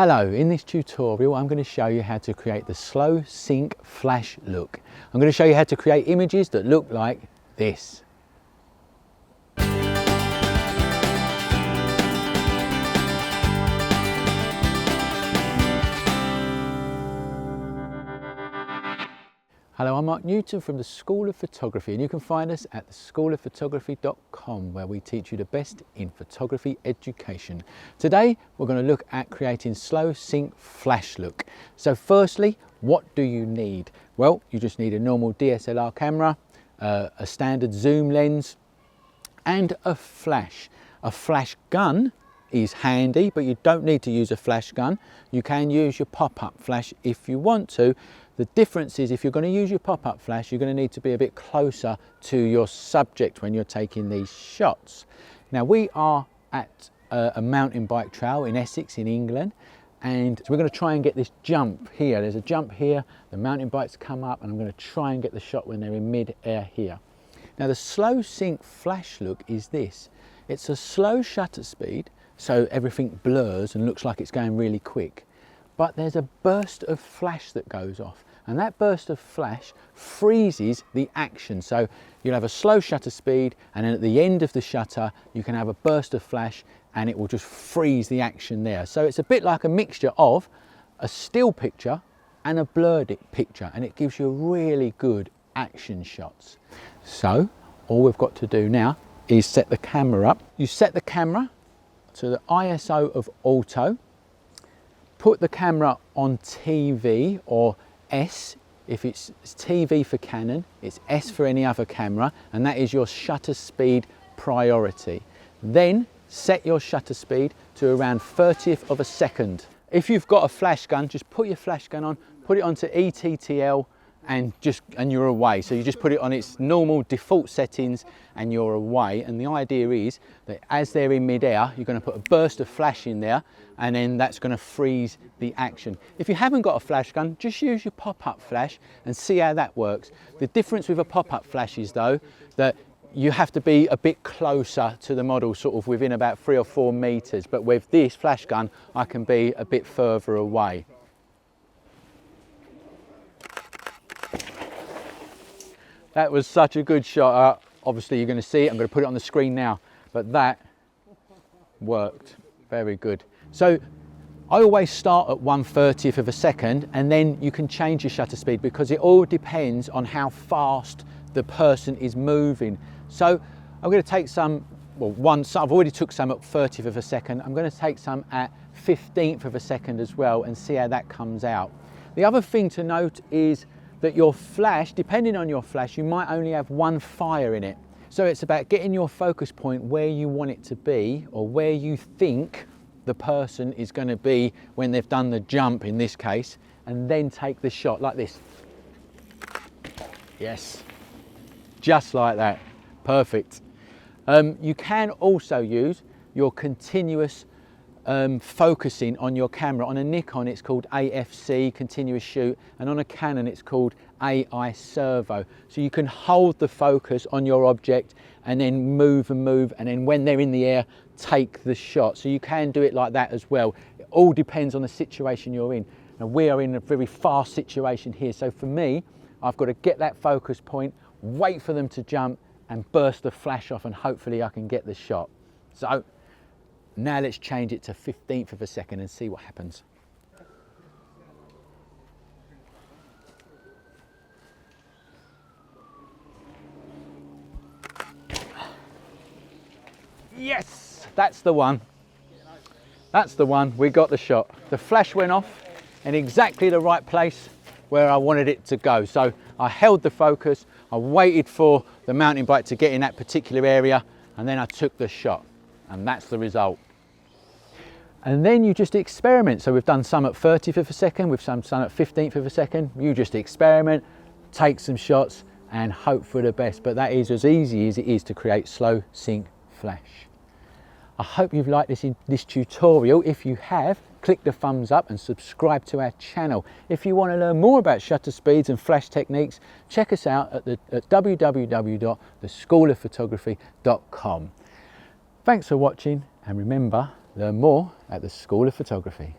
Hello, in this tutorial I'm going to show you how to create the slow sync flash look. I'm going to show you how to create images that look like this. Hello, I'm Mark Newton from the School of Photography, and you can find us at theschoolofphotography.com, where we teach you the best in photography education. Today we're going to look at creating slow sync flash look. So firstly, what do you need? Well, you just need a normal DSLR camera, a standard zoom lens and a flash. A flash gun is handy, but you don't need to use a flash gun. You can use your pop-up flash if you want to. The difference is, if you're going to use your pop-up flash, you're going to need to be a bit closer to your subject when you're taking these shots. Now, we are at a mountain bike trail in Essex in England, and so we're going to try and get this jump here. There's a jump here, the mountain bikes come up, and I'm going to try and get the shot when they're in mid-air here. Now, the slow sync flash look is this. It's a slow shutter speed, so everything blurs and looks like it's going really quick. But there's a burst of flash that goes off, and that burst of flash freezes the action. So you'll have a slow shutter speed, and then at the end of the shutter you can have a burst of flash and it will just freeze the action there. So it's a bit like a mixture of a still picture and a blurred picture, and it gives you really good action shots. So all we've got to do now is set the camera up. You set the camera to the ISO of auto, put the camera on TV, or S if it's TV for Canon, it's S for any other camera, and that is your shutter speed priority. Then set your shutter speed to around 30th of a second. If you've got a flash gun, just put your flash gun on, put it onto ETTL, and you're away. So you just put it on its normal default settings and you're away. And the idea is that as they're in mid-air, you're going to put a burst of flash in there, and then that's going to freeze the action. If you haven't got a flash gun, just use your pop-up flash and see how that works. The difference with a pop-up flash is, though, that you have to be a bit closer to the model, sort of within about 3 or 4 meters. But with this flash gun, I can be a bit further away. That was such a good shot. Obviously you're going to see it, I'm going to put it on the screen now, but that worked very good. So I always start at 1/30th of a second, and then you can change your shutter speed because it all depends on how fast the person is moving. So I'm going to take some, I've already took some at 30th of a second. I'm going to take some at 15th of a second as well and see how that comes out. The other thing to note is that your flash, depending on your flash, you might only have one fire in it. So it's about getting your focus point where you want it to be, or where you think the person is going to be when they've done the jump in this case, and then take the shot like this. Yes, just like that, perfect. You can also use your continuous focusing on your camera. On a Nikon it's called AFC, continuous shoot, and on a Canon it's called AI servo. So you can hold the focus on your object and then move and move, and then when they're in the air, take the shot. So you can do it like that as well. It all depends on the situation you're in. Now, we are in a very fast situation here, so for me, I've got to get that focus point, wait for them to jump and burst the flash off, and hopefully I can get the shot. So now let's change it to 15th of a second and see what happens. Yes, that's the one. That's the one, we got the shot. The flash went off in exactly the right place where I wanted it to go. So I held the focus, I waited for the mountain bike to get in that particular area, and then I took the shot. And that's the result. And then you just experiment. So we've done some at 30th of a second, we've done some at 15th of a second. You just experiment, take some shots, and hope for the best. But that is as easy as it is to create slow sync flash. I hope you've liked this tutorial. If you have, click the thumbs up and subscribe to our channel. If you want to learn more about shutter speeds and flash techniques, check us out at www.theschoolofphotography.com. Thanks for watching, and remember, learn more at the School of Photography.